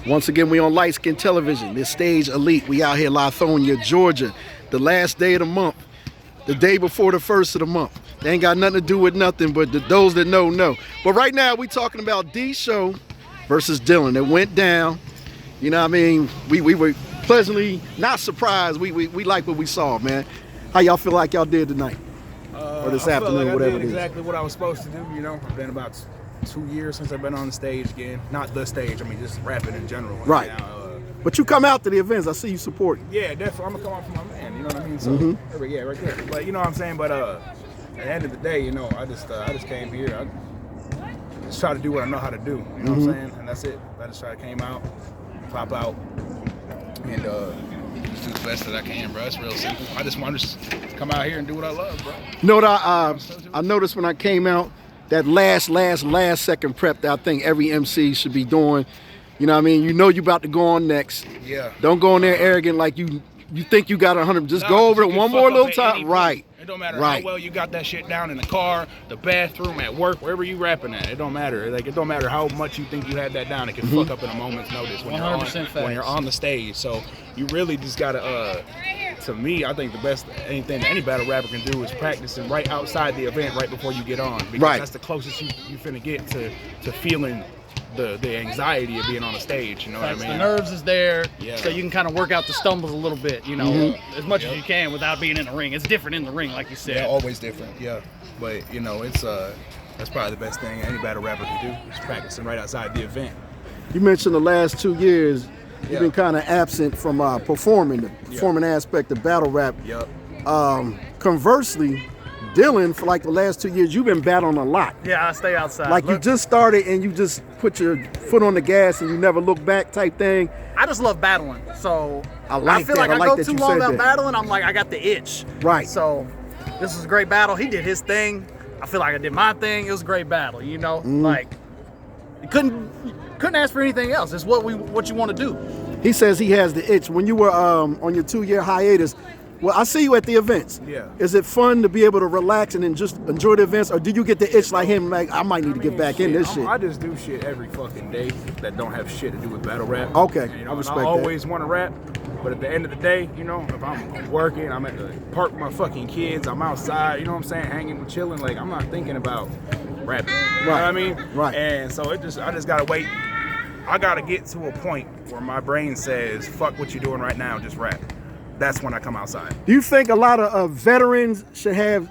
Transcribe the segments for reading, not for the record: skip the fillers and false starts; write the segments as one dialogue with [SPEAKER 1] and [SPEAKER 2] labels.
[SPEAKER 1] Once again, we on Light Skin Television. This stage elite. We out here, Lithonia, Georgia. The last day of the month. The day before the first of the month. They ain't got nothing to do with nothing, but those that know, know. But right now, we talking about Scho versus Dylan. It went down. You know what I mean? We were pleasantly not surprised. We like what we saw, man. How y'all feel like y'all did tonight? Or this afternoon,
[SPEAKER 2] like
[SPEAKER 1] whatever
[SPEAKER 2] I did
[SPEAKER 1] it is.
[SPEAKER 2] exactly what I was supposed to do, you know. It's been about 2 years since I've been on the stage again. Not the stage, I mean just rapping in general.
[SPEAKER 1] Right.
[SPEAKER 2] Now,
[SPEAKER 1] but you come out to the events, I see you supporting.
[SPEAKER 2] yeah, definitely. I'm gonna come out for my man, you know what I mean? So yeah, right there. But you know what I'm saying? But at the end of the day, you know, I just came here. I just try to do what I know how to do. You know what I'm saying? And that's it. I just came out, pop out, and just do the best that I can, bro. It's real simple. I just want to come out here and do what I love, bro.
[SPEAKER 1] You know what I noticed when I came out, that last second prep that I think every MC should be doing. You know what I mean? You know you about to go on next.
[SPEAKER 2] Yeah.
[SPEAKER 1] Don't go in there arrogant like you think you got 100. Just go over it one more little time. Right.
[SPEAKER 2] It don't matter how well you got that shit down in the car, the bathroom, at work, wherever you rapping at. It don't matter. Like it don't matter how much you think you had that down. It can fuck up in a moment's notice when you're on the stage. So you really just gotta. To me, I think the best anything that any battle rapper can do is practicing right outside the event, right before you get on, because that's the closest you finna get to feeling the anxiety of being on a stage. You know what I mean?
[SPEAKER 3] The nerves is there, so you can kind of work out the stumbles a little bit, you know, as much as you can without being in the ring. It's different in the ring, like you said.
[SPEAKER 2] Yeah, always different. Yeah, but you know, it's that's probably the best thing any battle rapper can do is practicing right outside the event.
[SPEAKER 1] You mentioned the last 2 years. You've been kind of absent from the performing aspect of battle rap. Conversely, Dylan, for like the last 2 years, you've been battling a lot.
[SPEAKER 3] Yeah, I stay outside.
[SPEAKER 1] Like you just started and you just put your foot on the gas and you never look back type thing.
[SPEAKER 3] I just love battling. So
[SPEAKER 1] I
[SPEAKER 3] feel like I go too long without battling, I'm like, I got the itch.
[SPEAKER 1] Right.
[SPEAKER 3] So this was a great battle. He did his thing. I feel like I did my thing. It was a great battle, you know? Like, you couldn't ask for anything else. It's what you want to do.
[SPEAKER 1] He says he has the itch. When you were on your 2-year hiatus, well, I see you at the events.
[SPEAKER 2] Yeah.
[SPEAKER 1] Is it fun to be able to relax and then just enjoy the events, or do you get the itch like him, like I might need to get back in this shit?
[SPEAKER 2] I just do shit every fucking day that don't have shit to do with battle rap.
[SPEAKER 1] Okay,
[SPEAKER 2] you know,
[SPEAKER 1] I respect
[SPEAKER 2] I always want to rap, but at the end of the day, you know, if I'm working, I'm at the park with my fucking kids, I'm outside, you know what I'm saying, hanging and chilling, like I'm not thinking about rapping. You know what I mean?
[SPEAKER 1] Right.
[SPEAKER 2] And so I just gotta wait. I gotta get to a point where my brain says, fuck what you're doing right now, just rap. That's when I come outside.
[SPEAKER 1] Do you think a lot of veterans should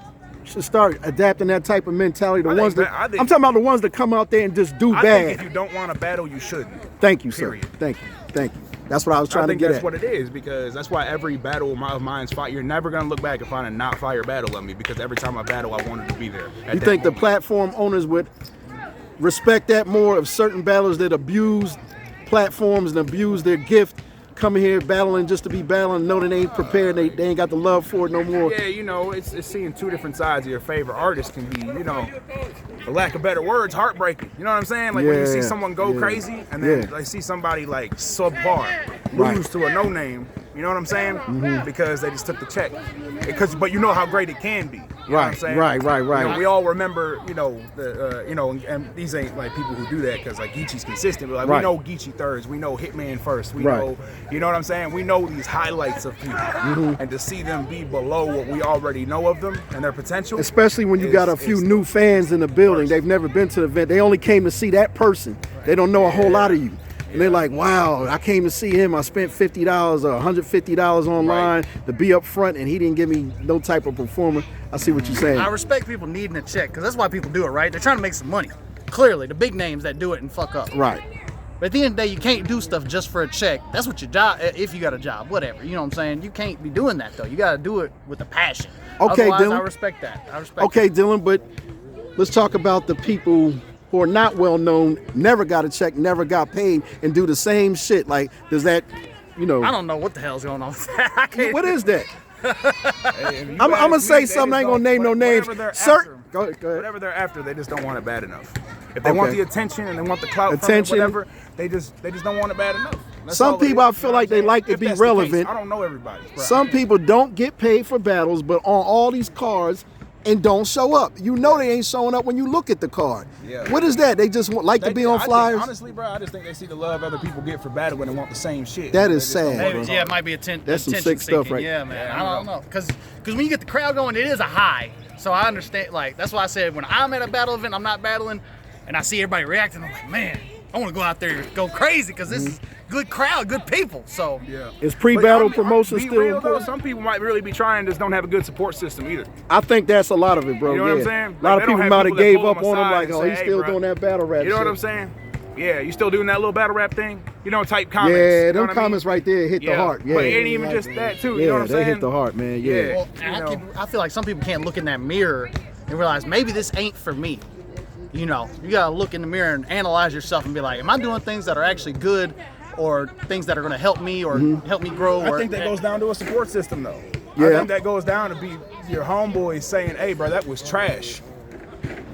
[SPEAKER 1] start adapting that type of mentality? I'm talking about the ones that come out there and just do bad.
[SPEAKER 2] I think if you don't want to battle, you shouldn't.
[SPEAKER 1] Thank you,
[SPEAKER 2] period.
[SPEAKER 1] sir. Thank you. That's what I was trying to get at.
[SPEAKER 2] I think that's what it is, because that's why every battle of mine's fight. You're never gonna look back and find a not fire battle of me, because every time I battle, I wanted to be there.
[SPEAKER 1] You think the platform owners would respect that more of certain battlers that abuse platforms and abuse their gift, coming here battling just to be battling, know that they ain't prepared, they ain't got the love for it no more?
[SPEAKER 2] Yeah, you know, it's seeing two different sides of your favorite artist can be, you know, for lack of better words, heartbreaking. You know what I'm saying? Like when you see someone go crazy and then like see somebody like subpar lose to a no name. You know what I'm saying? Because they just took the check. But you know how great it can be. You know what I'm saying?
[SPEAKER 1] Right.
[SPEAKER 2] You know, we all remember, you know, and these ain't like people who do that because like Geechee's consistent, but like we know Geechee thirds, we know Hitman first, we know, you know what I'm saying? We know these highlights of people, and to see them be below what we already know of them and their potential.
[SPEAKER 1] Especially when you got a few new fans in the building, they've never been to the event, they only came to see that person. They don't know a whole lot of you. And they're like, wow, I came to see him. I spent $50 or $150 online to be up front, and he didn't give me no type of performer. I see what you're saying.
[SPEAKER 3] I respect people needing a check, because that's why people do it, right? They're trying to make some money. Clearly, the big names that do it and fuck up.
[SPEAKER 1] Right.
[SPEAKER 3] But at the end of the day, you can't do stuff just for a check. That's what your job, if you got a job, whatever. You know what I'm saying? You can't be doing that, though. You got to do it with a passion.
[SPEAKER 1] Okay,
[SPEAKER 3] otherwise,
[SPEAKER 1] Dylan.
[SPEAKER 3] I respect that.
[SPEAKER 1] Okay, Dylan, but let's talk about the people who are not well known, never got a check, never got paid, and do the same shit. Like, does that, you know?
[SPEAKER 3] I don't know what the hell's going on with that.
[SPEAKER 1] What is that? I'm gonna say something. I ain't gonna name no names. Go ahead.
[SPEAKER 2] Whatever they're after, they just don't want it bad enough. If they want the attention and they want the clout, whatever, they just don't want it bad enough.
[SPEAKER 1] Some people, I feel like they like to be relevant.
[SPEAKER 2] I don't know everybody.
[SPEAKER 1] Some people don't get paid for battles, but on all these cards, and don't show up. You know they ain't showing up when you look at the card.
[SPEAKER 2] Yeah.
[SPEAKER 1] What is that? They just like to be on flyers?
[SPEAKER 2] Honestly, bro, I just think they see the love other people get for battling and want the same shit.
[SPEAKER 1] That is sad,
[SPEAKER 3] Maybe,
[SPEAKER 1] bro.
[SPEAKER 3] yeah, it might be
[SPEAKER 1] That's some sick stuff, right?
[SPEAKER 3] Yeah, man. I don't know, because when you get the crowd going, it is a high. So I understand. Like that's why I said when I'm at a battle event, I'm not battling, and I see everybody reacting. I'm like, man, I want to go out there and go crazy because this is good crowd, good people. So
[SPEAKER 2] yeah,
[SPEAKER 1] is pre-battle promotion
[SPEAKER 2] be
[SPEAKER 1] still
[SPEAKER 2] real,
[SPEAKER 1] important?
[SPEAKER 2] though, some people might really be trying, just don't have a good support system either.
[SPEAKER 1] I think that's a lot of it, bro.
[SPEAKER 2] You know what I'm saying?
[SPEAKER 1] A lot
[SPEAKER 2] Like,
[SPEAKER 1] of
[SPEAKER 2] they
[SPEAKER 1] people
[SPEAKER 2] don't
[SPEAKER 1] might
[SPEAKER 2] have
[SPEAKER 1] have
[SPEAKER 2] people that
[SPEAKER 1] gave
[SPEAKER 2] pull
[SPEAKER 1] up
[SPEAKER 2] them
[SPEAKER 1] on him,
[SPEAKER 2] aside
[SPEAKER 1] like,
[SPEAKER 2] and
[SPEAKER 1] oh,
[SPEAKER 2] say,
[SPEAKER 1] he's
[SPEAKER 2] hey,
[SPEAKER 1] still
[SPEAKER 2] bro.
[SPEAKER 1] doing that battle rap.
[SPEAKER 2] You know
[SPEAKER 1] shit.
[SPEAKER 2] what I'm saying? Yeah, you still doing that little battle rap thing? You know, type comments.
[SPEAKER 1] Yeah,
[SPEAKER 2] you know
[SPEAKER 1] them
[SPEAKER 2] what I mean?
[SPEAKER 1] comments right there hit the heart. Yeah,
[SPEAKER 2] But it ain't even just that too.
[SPEAKER 1] yeah,
[SPEAKER 2] You know what I'm
[SPEAKER 1] they
[SPEAKER 2] saying?
[SPEAKER 1] hit the heart, man. Yeah.
[SPEAKER 3] well,
[SPEAKER 2] You know.
[SPEAKER 3] I feel like some people can't look in that mirror and realize maybe this ain't for me. You know, you gotta look in the mirror and analyze yourself and be like, am I doing things that are actually good, or things that are gonna help me or help me grow?
[SPEAKER 2] I
[SPEAKER 3] Or,
[SPEAKER 2] think that goes down to a support system, though.
[SPEAKER 1] Yeah.
[SPEAKER 2] I think that goes down to be your homeboys saying, "Hey, bro, that was trash."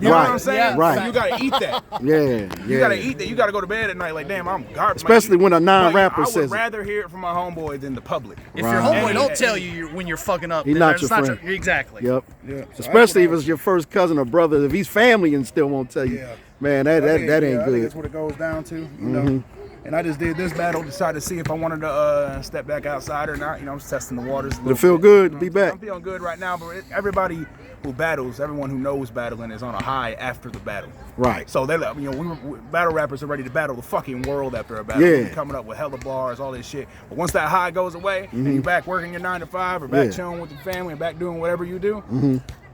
[SPEAKER 2] You know
[SPEAKER 1] Right.
[SPEAKER 2] what I'm saying?
[SPEAKER 3] Yeah,
[SPEAKER 1] right.
[SPEAKER 2] So you gotta eat that.
[SPEAKER 1] Yeah,
[SPEAKER 2] You gotta eat that. You gotta go to bed at night like, damn, I'm garbage.
[SPEAKER 1] Especially when a non-rapper
[SPEAKER 2] I
[SPEAKER 1] says
[SPEAKER 2] would
[SPEAKER 1] it.
[SPEAKER 2] rather hear it from my homeboy than the public.
[SPEAKER 3] if your
[SPEAKER 1] Right.
[SPEAKER 3] homeboy
[SPEAKER 2] And-
[SPEAKER 3] don't tell you when you're fucking up,
[SPEAKER 1] He
[SPEAKER 3] then
[SPEAKER 1] not
[SPEAKER 3] it's
[SPEAKER 1] your friend.
[SPEAKER 3] exactly.
[SPEAKER 1] Yep.
[SPEAKER 2] Yeah. So
[SPEAKER 1] Especially if
[SPEAKER 2] that's
[SPEAKER 1] it's your first cousin or brother. If he's family and still won't tell you,
[SPEAKER 2] Yeah.
[SPEAKER 1] man, that ain't
[SPEAKER 2] I think
[SPEAKER 1] good.
[SPEAKER 2] that's what it goes down to. You know. And I just did this battle, decided to see if I wanted to step back outside or not. You know, I'm just testing the waters.
[SPEAKER 1] But it feel good to be back.
[SPEAKER 2] I'm feeling good right now, but everybody who battles, everyone who knows battling is on a high after the battle.
[SPEAKER 1] Right.
[SPEAKER 2] So they, you know, we battle rappers are ready to battle the fucking world after a battle.
[SPEAKER 1] Yeah.
[SPEAKER 2] We're coming up with hella bars, all this shit. But once that high goes away, and you're back working your 9 to 5 or back
[SPEAKER 1] Yeah.
[SPEAKER 2] chilling with your family and back doing whatever you do,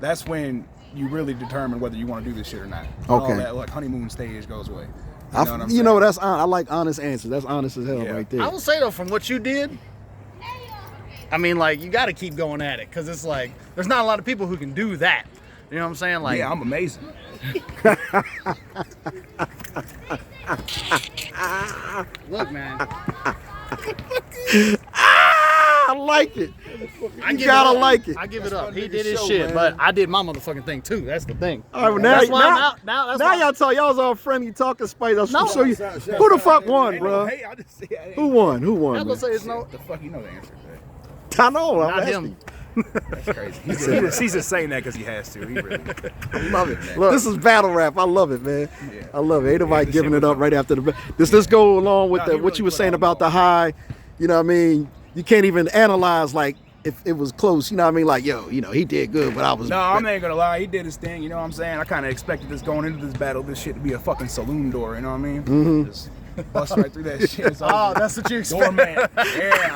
[SPEAKER 2] that's when you really determine whether you want to do this shit or not. And
[SPEAKER 1] Okay.
[SPEAKER 2] All that like honeymoon stage goes away. You know what I'm
[SPEAKER 1] You know,
[SPEAKER 2] saying?
[SPEAKER 1] that's I like honest answers. That's honest as hell
[SPEAKER 2] Yeah.
[SPEAKER 1] right there.
[SPEAKER 3] I will say though, from what you did, I mean, like you got to keep going at it because it's like there's not a lot of people who can do that. You know what I'm saying? Like,
[SPEAKER 2] Yeah, I'm amazing.
[SPEAKER 3] look, man,
[SPEAKER 1] I like it.
[SPEAKER 3] I
[SPEAKER 1] You
[SPEAKER 3] give
[SPEAKER 1] gotta
[SPEAKER 3] it up.
[SPEAKER 1] like it.
[SPEAKER 3] I give it up. He
[SPEAKER 1] nigga
[SPEAKER 3] did his
[SPEAKER 1] show,
[SPEAKER 3] shit,
[SPEAKER 1] man.
[SPEAKER 3] but I did my motherfucking thing too. That's the thing.
[SPEAKER 1] All right, well, now,
[SPEAKER 3] That's why
[SPEAKER 1] now,
[SPEAKER 3] now that's
[SPEAKER 1] now
[SPEAKER 3] why-
[SPEAKER 1] y'all talk. Y'all was all friendly talking spice. I'll
[SPEAKER 3] No.
[SPEAKER 1] show you. Who the fuck won, bro?
[SPEAKER 2] Hey, I just,
[SPEAKER 1] Who won? Who
[SPEAKER 3] I
[SPEAKER 1] won?
[SPEAKER 3] was gonna
[SPEAKER 1] Man?
[SPEAKER 3] say it's no,
[SPEAKER 2] The fuck, you know the answer.
[SPEAKER 1] I know. I'm
[SPEAKER 3] not
[SPEAKER 1] asking.
[SPEAKER 3] him.
[SPEAKER 2] That's crazy. He's just saying that because he has to. He really.
[SPEAKER 1] I love it. Look, this is battle rap. I love it, man.
[SPEAKER 2] Yeah.
[SPEAKER 1] I love it. Ain't nobody
[SPEAKER 2] this
[SPEAKER 1] giving
[SPEAKER 2] shit
[SPEAKER 1] it
[SPEAKER 2] was
[SPEAKER 1] up right after the. This go along with
[SPEAKER 2] Nah,
[SPEAKER 1] the,
[SPEAKER 2] he
[SPEAKER 1] what
[SPEAKER 2] really
[SPEAKER 1] you were
[SPEAKER 2] put
[SPEAKER 1] saying
[SPEAKER 2] on
[SPEAKER 1] about the
[SPEAKER 2] ball.
[SPEAKER 1] high. You know what I mean? You can't even analyze like if it was close. You know what I mean? Like, yo, you know, he did good, but I was.
[SPEAKER 2] No, I'm not even gonna lie. He did his thing. You know what I'm saying? I kind of expected this going into this battle, this shit to be a fucking saloon door. You know what I mean? Just bust right through that shit. It's
[SPEAKER 3] Oh,
[SPEAKER 2] over.
[SPEAKER 3] that's what you expect.
[SPEAKER 2] Doorman. Yeah,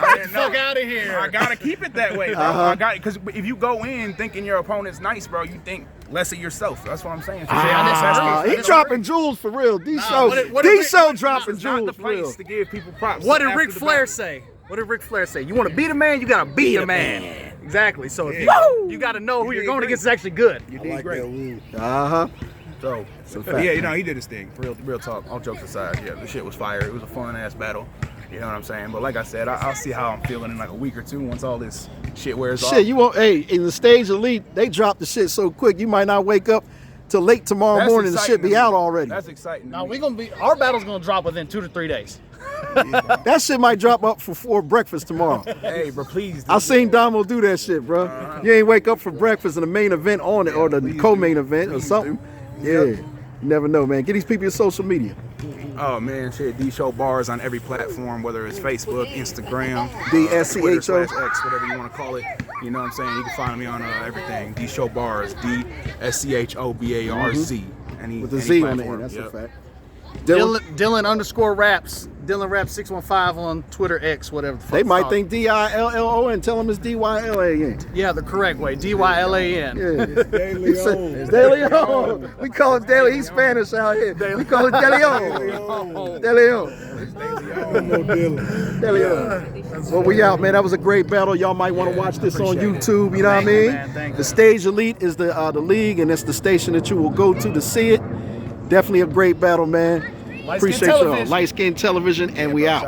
[SPEAKER 2] I didn't know.
[SPEAKER 3] Fuck out of here.
[SPEAKER 2] I gotta keep it that way, bro. I got because if you go in thinking your opponent's nice, bro, you think less of yourself. That's what I'm saying.
[SPEAKER 1] He dropping jewels for real. D Show,
[SPEAKER 3] what
[SPEAKER 1] D
[SPEAKER 3] did
[SPEAKER 1] Show
[SPEAKER 3] Rick-
[SPEAKER 1] dropping
[SPEAKER 2] It's not
[SPEAKER 1] jewels
[SPEAKER 2] the
[SPEAKER 1] for real.
[SPEAKER 2] place to give people props.
[SPEAKER 3] What did
[SPEAKER 2] after
[SPEAKER 3] Ric
[SPEAKER 2] the
[SPEAKER 3] Flair
[SPEAKER 2] battle.
[SPEAKER 3] say? What did Ric Flair say? You want to beat a man, you gotta beat a man. Exactly. So if you gotta know who you're
[SPEAKER 2] did
[SPEAKER 3] going
[SPEAKER 2] great.
[SPEAKER 3] against is actually good.
[SPEAKER 2] You did great.
[SPEAKER 1] Uh huh.
[SPEAKER 2] So,
[SPEAKER 1] fact.
[SPEAKER 2] yeah, you know, he did his thing. Real talk. All jokes aside, yeah, the shit was fire. It was a fun ass battle. You know what I'm saying? But like I said, I'll see how I'm feeling in like a week or two once all this shit wears off.
[SPEAKER 1] Shit, you won't. Hey, in the stage elite, they drop the shit so quick. You might not wake up till late tomorrow
[SPEAKER 2] That's
[SPEAKER 1] morning. The
[SPEAKER 2] exciting
[SPEAKER 1] shit be
[SPEAKER 2] to me.
[SPEAKER 1] out already.
[SPEAKER 2] That's exciting.
[SPEAKER 3] Now our battle's gonna drop within 2 to 3 days.
[SPEAKER 1] That shit might drop up for breakfast tomorrow.
[SPEAKER 2] Hey, bro, please.
[SPEAKER 1] I seen Damo do that shit, bro. You ain't wake up for breakfast and the main event on it or the
[SPEAKER 2] please
[SPEAKER 1] co-main
[SPEAKER 2] do.
[SPEAKER 1] event or
[SPEAKER 2] Please
[SPEAKER 1] something.
[SPEAKER 2] do.
[SPEAKER 1] Yeah,
[SPEAKER 2] Yep.
[SPEAKER 1] you never know, man. Get these people your social media.
[SPEAKER 2] Oh man, shit. D Show bars on every platform, whether it's Facebook, Instagram,
[SPEAKER 1] DSCHO.
[SPEAKER 2] Twitter/X, whatever you want to call it. You know what I'm saying? You can find me on everything. D Show bars, DSCHOBARZ.
[SPEAKER 1] With the Z on the end, that's a fact. Dylan,
[SPEAKER 3] Dylan _raps. Dylan Raps 615 on Twitter X, whatever the fuck
[SPEAKER 1] they
[SPEAKER 3] it's
[SPEAKER 1] might
[SPEAKER 3] called.
[SPEAKER 1] think DILLON. Tell them it's DYLAN.
[SPEAKER 3] Yeah, the correct way. DYLAN.
[SPEAKER 1] Yeah. It's De Leon. We call it Daily. He's Spanish out here. We call it De Leon. De Leon. De Leon. Well, we out, man. That was a great battle. Y'all might want to watch this on YouTube. You know what I mean?
[SPEAKER 3] man. Thank you.
[SPEAKER 1] The Stage Elite is the league, and it's the station that you will go to see it. Definitely a great battle, man.
[SPEAKER 3] Light Skin
[SPEAKER 1] Appreciate y'all.
[SPEAKER 3] Television.
[SPEAKER 1] Light Skin Television, and we out.